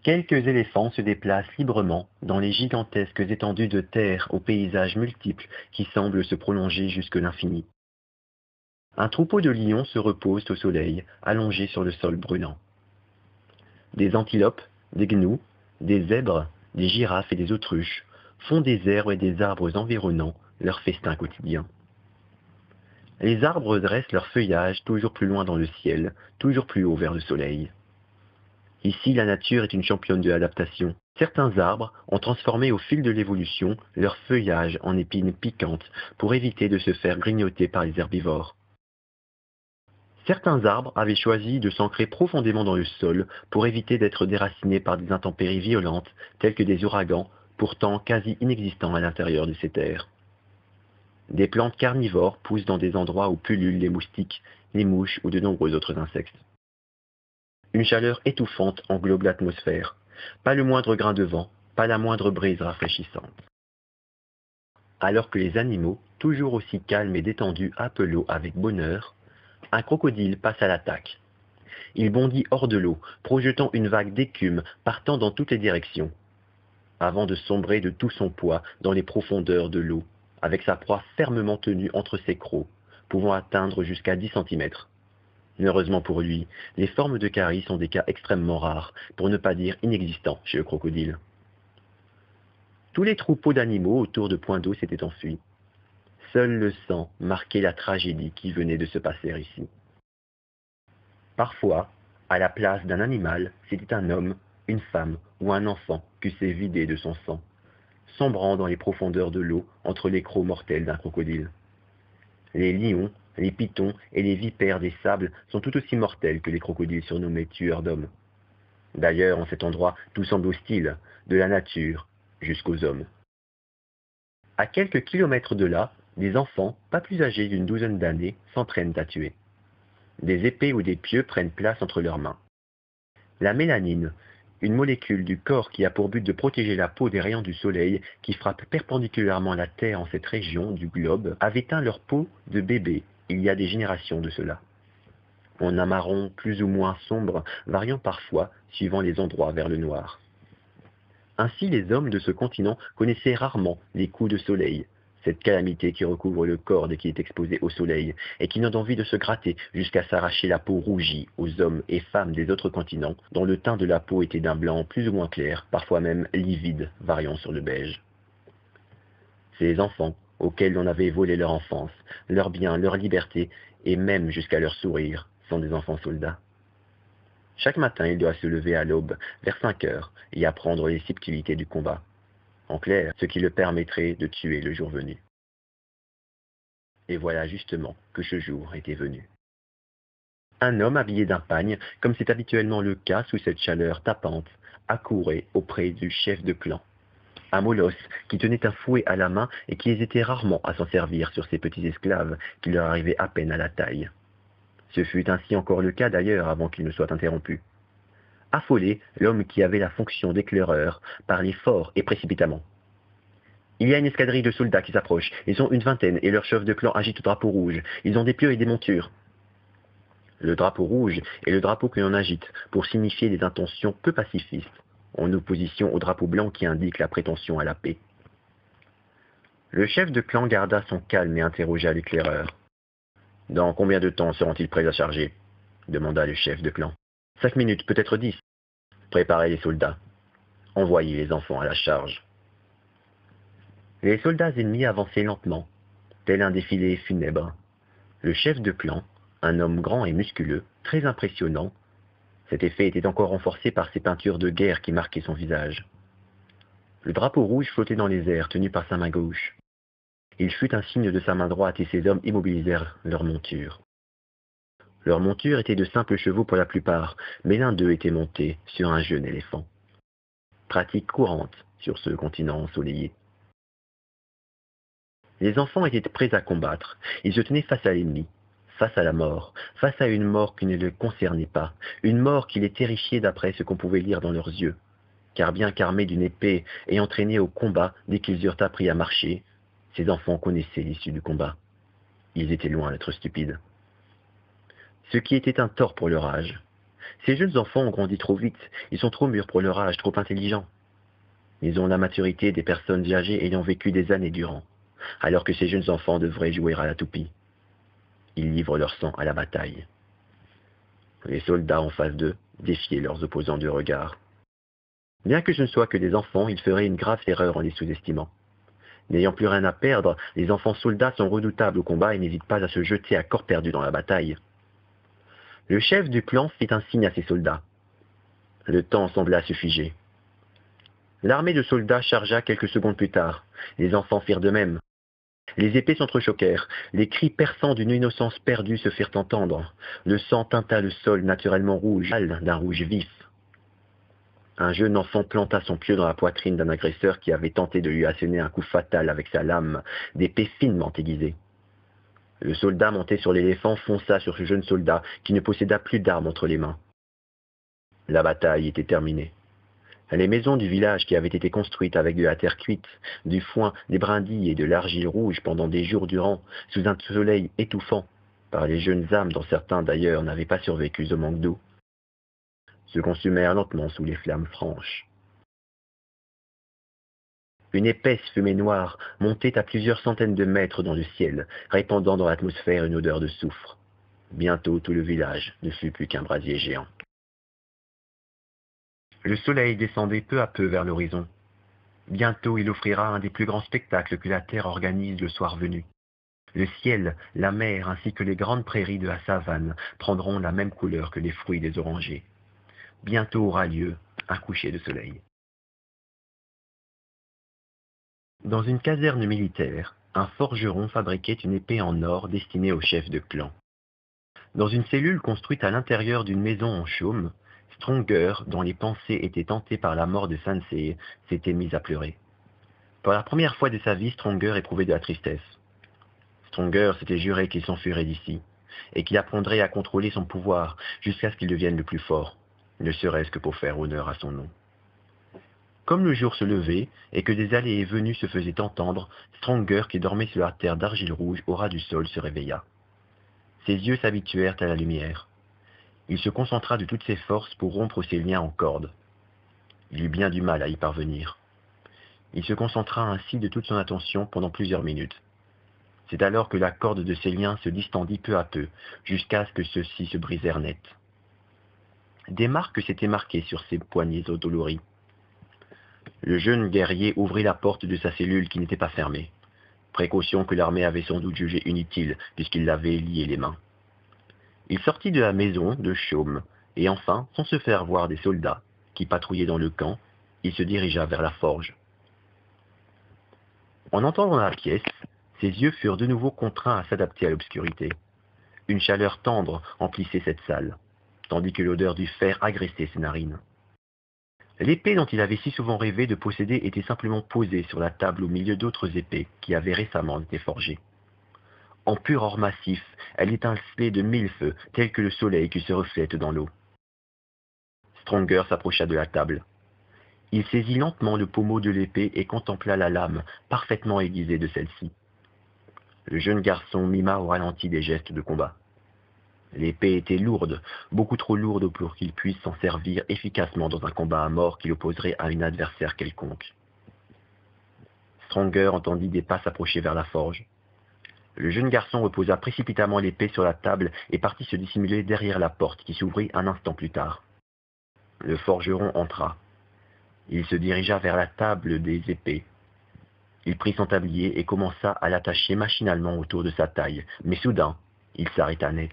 Quelques éléphants se déplacent librement dans les gigantesques étendues de terre aux paysages multiples qui semblent se prolonger jusque l'infini. Un troupeau de lions se repose au soleil, allongé sur le sol brûlant. Des antilopes, des gnous, des zèbres, des girafes et des autruches font des herbes et des arbres environnants leur festin quotidien. Les arbres dressent leur feuillage toujours plus loin dans le ciel, toujours plus haut vers le soleil. Ici, la nature est une championne de l'adaptation. Certains arbres ont transformé au fil de l'évolution leur feuillage en épines piquantes pour éviter de se faire grignoter par les herbivores. Certains arbres avaient choisi de s'ancrer profondément dans le sol pour éviter d'être déracinés par des intempéries violentes telles que des ouragans, pourtant quasi inexistants à l'intérieur de ces terres. Des plantes carnivores poussent dans des endroits où pullulent les moustiques, les mouches ou de nombreux autres insectes. Une chaleur étouffante englobe l'atmosphère, pas le moindre grain de vent, pas la moindre brise rafraîchissante. Alors que les animaux, toujours aussi calmes et détendus, appellent l'eau avec bonheur, un crocodile passe à l'attaque. Il bondit hors de l'eau, projetant une vague d'écume partant dans toutes les directions, avant de sombrer de tout son poids dans les profondeurs de l'eau, avec sa proie fermement tenue entre ses crocs, pouvant atteindre jusqu'à 10 centimètres. Heureusement pour lui, les formes de caries sont des cas extrêmement rares, pour ne pas dire inexistants chez le crocodile. Tous les troupeaux d'animaux autour de points d'eau s'étaient enfuis. Seul le sang marquait la tragédie qui venait de se passer ici. Parfois, à la place d'un animal, c'était un homme, une femme ou un enfant qui s'est vidé de son sang, sombrant dans les profondeurs de l'eau entre les crocs mortels d'un crocodile. Les lions, les pythons et les vipères des sables sont tout aussi mortels que les crocodiles surnommés tueurs d'hommes. D'ailleurs, en cet endroit, tout semble hostile, de la nature jusqu'aux hommes. À quelques kilomètres de là, des enfants, pas plus âgés d'une douzaine d'années, s'entraînent à tuer. Des épées ou des pieux prennent place entre leurs mains. La mélanine, une molécule du corps qui a pour but de protéger la peau des rayons du soleil qui frappent perpendiculairement la Terre en cette région du globe, avait teint leur peau de bébé il y a des générations de cela. En un marron plus ou moins sombre, variant parfois suivant les endroits vers le noir. Ainsi, les hommes de ce continent connaissaient rarement les coups de soleil, cette calamité qui recouvre le corps dès qu'il est exposé au soleil, et qui n'a d'envie de se gratter jusqu'à s'arracher la peau rougie aux hommes et femmes des autres continents, dont le teint de la peau était d'un blanc plus ou moins clair, parfois même livide, variant sur le beige. Ces enfants, auxquels on avait volé leur enfance, leurs biens, leur liberté, et même jusqu'à leur sourire, sont des enfants soldats. Chaque matin, il doit se lever à l'aube, vers 5 heures, et apprendre les subtilités du combat. En clair, ce qui le permettrait de tuer le jour venu. Et voilà justement que ce jour était venu. Un homme habillé d'un pagne, comme c'est habituellement le cas sous cette chaleur tapante, accourait auprès du chef de clan. Un molosse qui tenait un fouet à la main et qui hésitait rarement à s'en servir sur ses petits esclaves qui leur arrivaient à peine à la taille. Ce fut ainsi encore le cas d'ailleurs avant qu'il ne soit interrompu. Affolé, l'homme qui avait la fonction d'éclaireur parlait fort et précipitamment. Il y a une escadrille de soldats qui s'approche. Ils sont une vingtaine et leur chef de clan agite le drapeau rouge. Ils ont des pieux et des montures. Le drapeau rouge est le drapeau que l'on agite pour signifier des intentions peu pacifistes, en opposition au drapeau blanc qui indique la prétention à la paix. Le chef de clan garda son calme et interrogea l'éclaireur. « Dans combien de temps seront-ils prêts à charger ?» demanda le chef de clan. « 5 minutes, peut-être 10. Préparez les soldats. Envoyez les enfants à la charge. » Les soldats ennemis avançaient lentement, tel un défilé funèbre. Le chef de clan, un homme grand et musculeux, très impressionnant, cet effet était encore renforcé par ses peintures de guerre qui marquaient son visage. Le drapeau rouge flottait dans les airs, tenu par sa main gauche. Il fut un signe de sa main droite et ces hommes immobilisèrent leurs montures. Leurs montures étaient de simples chevaux pour la plupart, mais l'un d'eux était monté sur un jeune éléphant. Pratique courante sur ce continent ensoleillé. Les enfants étaient prêts à combattre. Ils se tenaient face à l'ennemi, face à la mort, face à une mort qui ne les concernait pas, une mort qui les terrifiait d'après ce qu'on pouvait lire dans leurs yeux. Car bien qu'armés d'une épée et entraînés au combat dès qu'ils eurent appris à marcher, ces enfants connaissaient l'issue du combat. Ils étaient loin d'être stupides. Ce qui était un tort pour leur âge. Ces jeunes enfants ont grandi trop vite, ils sont trop mûrs pour leur âge, trop intelligents. Ils ont la maturité des personnes âgées ayant vécu des années durant, alors que ces jeunes enfants devraient jouer à la toupie. Ils livrent leur sang à la bataille. Les soldats en face d'eux défiaient leurs opposants de regard. Bien que ce ne soient que des enfants, ils feraient une grave erreur en les sous-estimant. N'ayant plus rien à perdre, les enfants soldats sont redoutables au combat et n'hésitent pas à se jeter à corps perdu dans la bataille. Le chef du clan fit un signe à ses soldats. Le temps sembla se figer. L'armée de soldats chargea quelques secondes plus tard. Les enfants firent de même. Les épées s'entrechoquèrent. Les cris perçants d'une innocence perdue se firent entendre. Le sang teinta le sol naturellement rouge, pâle d'un rouge vif. Un jeune enfant planta son pieu dans la poitrine d'un agresseur qui avait tenté de lui asséner un coup fatal avec sa lame d'épée finement aiguisée. Le soldat monté sur l'éléphant fonça sur ce jeune soldat qui ne posséda plus d'armes entre les mains. La bataille était terminée. Les maisons du village qui avaient été construites avec de la terre cuite, du foin, des brindilles et de l'argile rouge pendant des jours durant, sous un soleil étouffant, par les jeunes âmes dont certains d'ailleurs n'avaient pas survécu au manque d'eau, se consumèrent lentement sous les flammes franches. Une épaisse fumée noire montait à plusieurs centaines de mètres dans le ciel, répandant dans l'atmosphère une odeur de soufre. Bientôt tout le village ne fut plus qu'un brasier géant. Le soleil descendait peu à peu vers l'horizon. Bientôt il offrira un des plus grands spectacles que la terre organise le soir venu. Le ciel, la mer ainsi que les grandes prairies de la savane prendront la même couleur que les fruits des orangers. Bientôt aura lieu un coucher de soleil. Dans une caserne militaire, un forgeron fabriquait une épée en or destinée au chef de clan. Dans une cellule construite à l'intérieur d'une maison en chaume, Stronger, dont les pensées étaient tentées par la mort de Sansei, s'était mis à pleurer. Pour la première fois de sa vie, Stronger éprouvait de la tristesse. Stronger s'était juré qu'il s'enfuirait d'ici, et qu'il apprendrait à contrôler son pouvoir jusqu'à ce qu'il devienne le plus fort, ne serait-ce que pour faire honneur à son nom. Comme le jour se levait et que des allées et venues se faisaient entendre, Stronger, qui dormait sur la terre d'argile rouge au ras du sol, se réveilla. Ses yeux s'habituèrent à la lumière. Il se concentra de toutes ses forces pour rompre ses liens en corde. Il eut bien du mal à y parvenir. Il se concentra ainsi de toute son attention pendant plusieurs minutes. C'est alors que la corde de ses liens se distendit peu à peu, jusqu'à ce que ceux-ci se brisèrent net. Des marques s'étaient marquées sur ses poignets odoloris. Le jeune guerrier ouvrit la porte de sa cellule qui n'était pas fermée. Précaution que l'armée avait sans doute jugée inutile, puisqu'il l'avait lié les mains. Il sortit de la maison de chaume, et enfin, sans se faire voir des soldats, qui patrouillaient dans le camp, il se dirigea vers la forge. En entrant dans la pièce, ses yeux furent de nouveau contraints à s'adapter à l'obscurité. Une chaleur tendre emplissait cette salle, tandis que l'odeur du fer agressait ses narines. L'épée dont il avait si souvent rêvé de posséder était simplement posée sur la table au milieu d'autres épées qui avaient récemment été forgées. En pur or massif, elle étincelait de mille feux, tel que le soleil qui se reflète dans l'eau. Stronger s'approcha de la table. Il saisit lentement le pommeau de l'épée et contempla la lame, parfaitement aiguisée de celle-ci. Le jeune garçon mima au ralenti des gestes de combat. L'épée était lourde, beaucoup trop lourde pour qu'il puisse s'en servir efficacement dans un combat à mort qui l'opposerait à un adversaire quelconque. Stronger entendit des pas s'approcher vers la forge. Le jeune garçon reposa précipitamment l'épée sur la table et partit se dissimuler derrière la porte qui s'ouvrit un instant plus tard. Le forgeron entra. Il se dirigea vers la table des épées. Il prit son tablier et commença à l'attacher machinalement autour de sa taille, mais soudain, il s'arrêta net.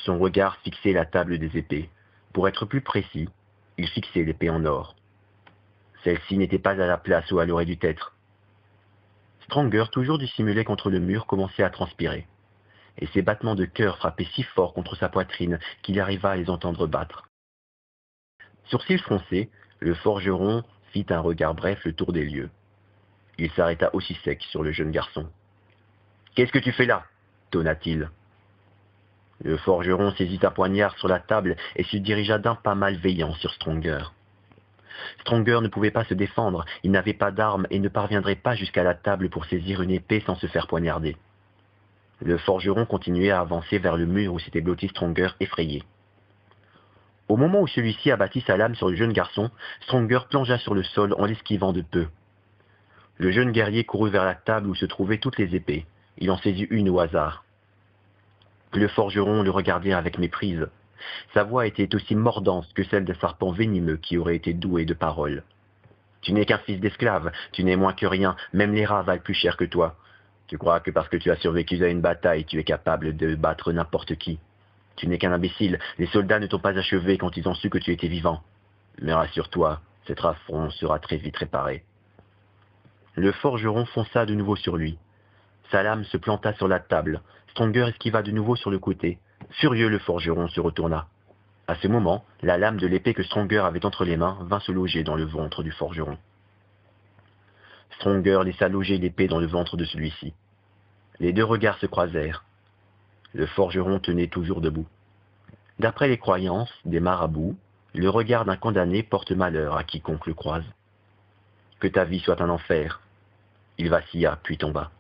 Son regard fixait la table des épées. Pour être plus précis, il fixait l'épée en or. Celle-ci n'était pas à la place où elle aurait dû être. Stronger, toujours dissimulé contre le mur, commençait à transpirer, et ses battements de cœur frappaient si fort contre sa poitrine qu'il arriva à les entendre battre. Sourcils froncés, le forgeron fit un regard bref le tour des lieux. Il s'arrêta aussi sec sur le jeune garçon. « Qu'est-ce que tu fais là » tonna-t-il. Le forgeron saisit un poignard sur la table et se dirigea d'un pas malveillant sur Stronger. Stronger ne pouvait pas se défendre, il n'avait pas d'arme et ne parviendrait pas jusqu'à la table pour saisir une épée sans se faire poignarder. Le forgeron continuait à avancer vers le mur où s'était blotti Stronger effrayé. Au moment où celui-ci abattit sa lame sur le jeune garçon, Stronger plongea sur le sol en l'esquivant de peu. Le jeune guerrier courut vers la table où se trouvaient toutes les épées. Il en saisit une au hasard. Le forgeron le regardait avec méprise. Sa voix était aussi mordante que celle d'un serpent venimeux qui aurait été doué de paroles. Tu n'es qu'un fils d'esclave, tu n'es moins que rien, même les rats valent plus cher que toi. Tu crois que parce que tu as survécu à une bataille, tu es capable de battre n'importe qui. Tu n'es qu'un imbécile, les soldats ne t'ont pas achevé quand ils ont su que tu étais vivant. Mais rassure-toi, cet affront sera très vite réparé. Le forgeron fonça de nouveau sur lui. Sa lame se planta sur la table. Stronger esquiva de nouveau sur le côté. Furieux, le forgeron se retourna. À ce moment, la lame de l'épée que Stronger avait entre les mains vint se loger dans le ventre du forgeron. Stronger laissa loger l'épée dans le ventre de celui-ci. Les deux regards se croisèrent. Le forgeron tenait toujours debout. D'après les croyances des marabouts, le regard d'un condamné porte malheur à quiconque le croise. Que ta vie soit un enfer. Il vacilla, puis tomba.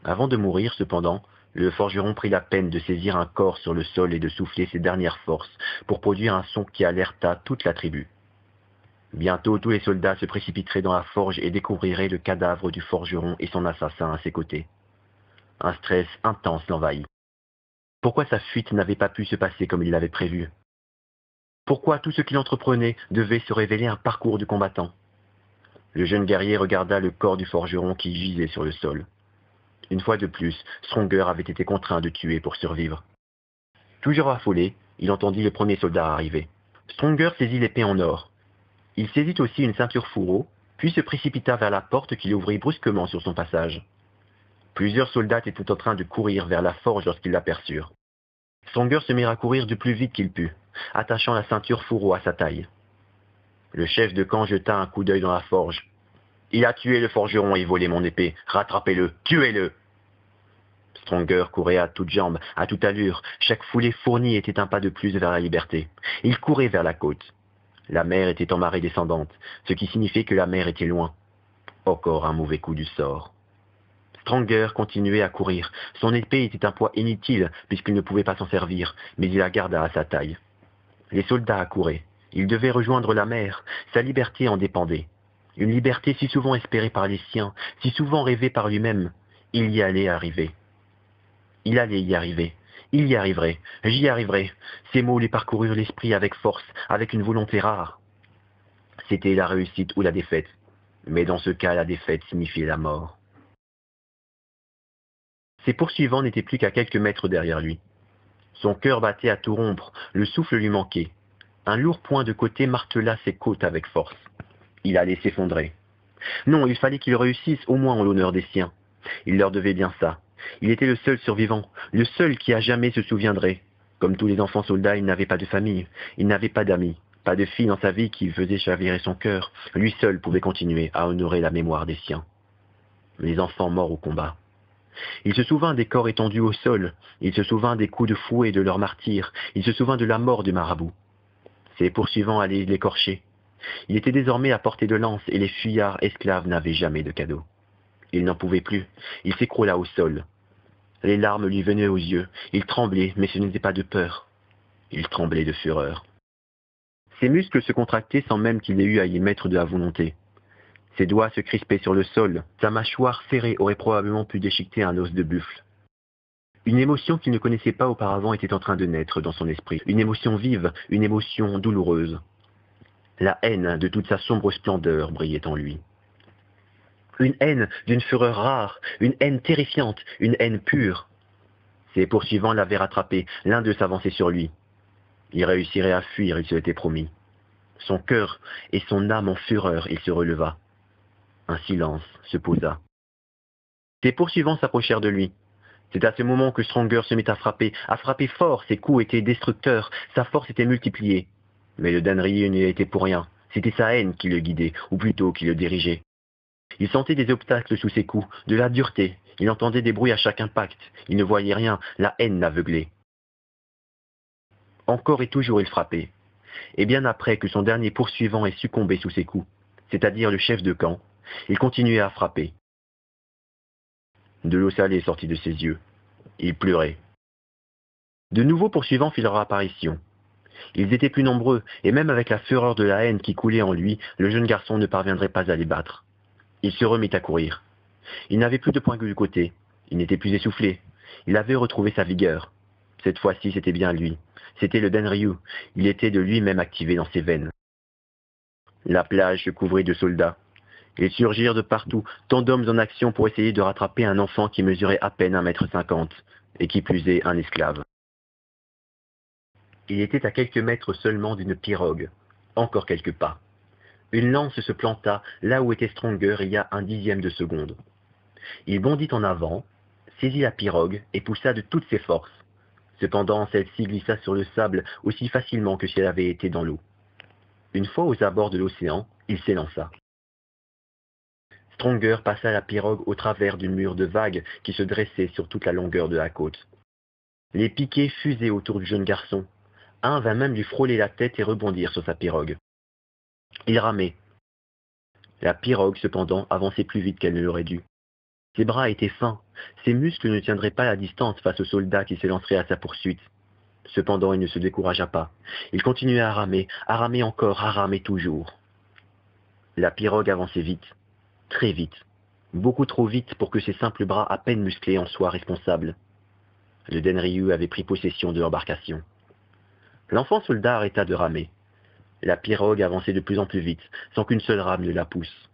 Avant de mourir, cependant, le forgeron prit la peine de saisir un corps sur le sol et de souffler ses dernières forces pour produire un son qui alerta toute la tribu. Bientôt, tous les soldats se précipiteraient dans la forge et découvriraient le cadavre du forgeron et son assassin à ses côtés. Un stress intense l'envahit. Pourquoi sa fuite n'avait pas pu se passer comme il l'avait prévu? Pourquoi tout ce qu'il entreprenait devait se révéler un parcours du combattant? Le jeune guerrier regarda le corps du forgeron qui gisait sur le sol. Une fois de plus, Stronger avait été contraint de tuer pour survivre. Toujours affolé, il entendit le premier soldat arriver. Stronger saisit l'épée en or. Il saisit aussi une ceinture fourreau, puis se précipita vers la porte qu'il ouvrit brusquement sur son passage. Plusieurs soldats étaient en train de courir vers la forge lorsqu'ils l'aperçurent. Stronger se mit à courir du plus vite qu'il put, attachant la ceinture fourreau à sa taille. Le chef de camp jeta un coup d'œil dans la forge. « Il a tué le forgeron et volé mon épée. Rattrapez-le, tuez-le !» Stronger courait à toutes jambes, à toute allure. Chaque foulée fournie était un pas de plus vers la liberté. Il courait vers la côte. La mer était en marée descendante, ce qui signifiait que la mer était loin. Encore un mauvais coup du sort. Stronger continuait à courir. Son épée était un poids inutile puisqu'il ne pouvait pas s'en servir, mais il la garda à sa taille. Les soldats accouraient. Il devait rejoindre la mer. Sa liberté en dépendait. Une liberté si souvent espérée par les siens, si souvent rêvée par lui-même. Il y allait arriver. Il allait y arriver. Il y arriverait. J'y arriverai. Ces mots lui parcoururent l'esprit avec force, avec une volonté rare. C'était la réussite ou la défaite. Mais dans ce cas, la défaite signifiait la mort. Ses poursuivants n'étaient plus qu'à quelques mètres derrière lui. Son cœur battait à tout rompre, le souffle lui manquait. Un lourd poing de côté martela ses côtes avec force. Il allait s'effondrer. Non, il fallait qu'il réussisse au moins en l'honneur des siens. Il leur devait bien ça. Il était le seul survivant, le seul qui à jamais se souviendrait. Comme tous les enfants soldats, il n'avait pas de famille, il n'avait pas d'amis, pas de fille dans sa vie qui faisait chavirer son cœur. Lui seul pouvait continuer à honorer la mémoire des siens. Les enfants morts au combat. Il se souvint des corps étendus au sol, il se souvint des coups de fouet de leurs martyrs, il se souvint de la mort du marabout. Ses poursuivants allaient l'écorcher. Il était désormais à portée de lance et les fuyards esclaves n'avaient jamais de cadeau. Il n'en pouvait plus, il s'écroula au sol. Les larmes lui venaient aux yeux, il tremblait, mais ce n'était pas de peur. Il tremblait de fureur. Ses muscles se contractaient sans même qu'il ait eu à y mettre de la volonté. Ses doigts se crispaient sur le sol, sa mâchoire serrée aurait probablement pu déchiqueter un os de buffle. Une émotion qu'il ne connaissait pas auparavant était en train de naître dans son esprit, une émotion vive, une émotion douloureuse. La haine de toute sa sombre splendeur brillait en lui. Une haine d'une fureur rare, une haine terrifiante, une haine pure. Ses poursuivants l'avaient rattrapé, l'un d'eux s'avançait sur lui. Il réussirait à fuir, il se l'était promis. Son cœur et son âme en fureur, il se releva. Un silence se posa. Ses poursuivants s'approchèrent de lui. C'est à ce moment que Stronger se mit à frapper fort, ses coups étaient destructeurs, sa force était multipliée. Mais le damnerier n'y était pour rien, c'était sa haine qui le guidait, ou plutôt qui le dirigeait. Il sentait des obstacles sous ses coups, de la dureté, il entendait des bruits à chaque impact, il ne voyait rien, la haine l'aveuglait. Encore et toujours il frappait. Et bien après que son dernier poursuivant ait succombé sous ses coups, c'est-à-dire le chef de camp, il continuait à frapper. De l'eau salée sortit de ses yeux. Il pleurait. De nouveaux poursuivants firent leur apparition. Ils étaient plus nombreux, et même avec la fureur de la haine qui coulait en lui, le jeune garçon ne parviendrait pas à les battre. Il se remit à courir. Il n'avait plus de poing du côté. Il n'était plus essoufflé. Il avait retrouvé sa vigueur. Cette fois-ci, c'était bien lui. C'était le Denryu. Il était de lui-même activé dans ses veines. La plage se couvrit de soldats. Ils surgirent de partout, tant d'hommes en action pour essayer de rattraper un enfant qui mesurait à peine 1,50 m, et qui plus est un esclave. Il était à quelques mètres seulement d'une pirogue. Encore quelques pas. Une lance se planta là où était Stronger il y a un dixième de seconde. Il bondit en avant, saisit la pirogue et poussa de toutes ses forces. Cependant, celle-ci glissa sur le sable aussi facilement que si elle avait été dans l'eau. Une fois aux abords de l'océan, il s'élança. Stronger passa la pirogue au travers d'une mur de vagues qui se dressait sur toute la longueur de la côte. Les piquets fusaient autour du jeune garçon. Un vint même lui frôler la tête et rebondir sur sa pirogue. Il ramait. La pirogue, cependant, avançait plus vite qu'elle ne l'aurait dû. Ses bras étaient fins, ses muscles ne tiendraient pas la distance face aux soldats qui s'élanceraient à sa poursuite. Cependant, il ne se découragea pas. Il continuait à ramer encore, à ramer toujours. La pirogue avançait vite, très vite, beaucoup trop vite pour que ses simples bras à peine musclés en soient responsables. Le Denryu avait pris possession de l'embarcation. L'enfant soldat arrêta de ramer. La pirogue avançait de plus en plus vite, sans qu'une seule rame ne la pousse.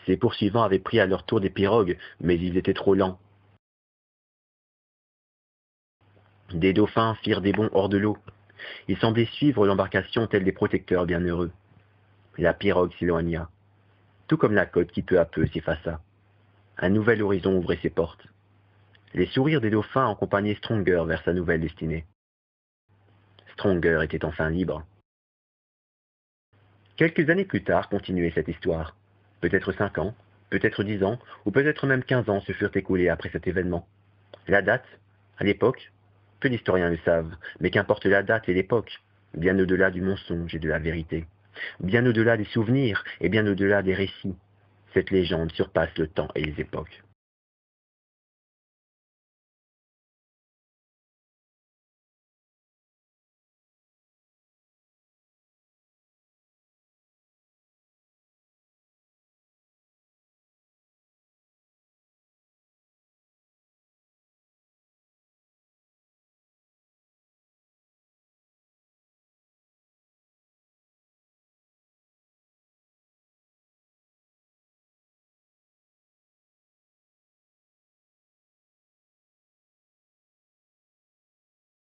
Ses poursuivants avaient pris à leur tour des pirogues, mais ils étaient trop lents. Des dauphins firent des bonds hors de l'eau. Ils semblaient suivre l'embarcation tels des protecteurs bienheureux. La pirogue s'éloigna, tout comme la côte qui peu à peu s'effaça. Un nouvel horizon ouvrait ses portes. Les sourires des dauphins accompagnaient Stronger vers sa nouvelle destinée. Stronger était enfin libre. Quelques années plus tard continuait cette histoire. Peut-être 5 ans, peut-être 10 ans, ou peut-être même 15 ans se furent écoulés après cet événement. La date, à l'époque, peu d'historiens le savent, mais qu'importe la date et l'époque, bien au-delà du mensonge et de la vérité, bien au-delà des souvenirs et bien au-delà des récits, cette légende surpasse le temps et les époques.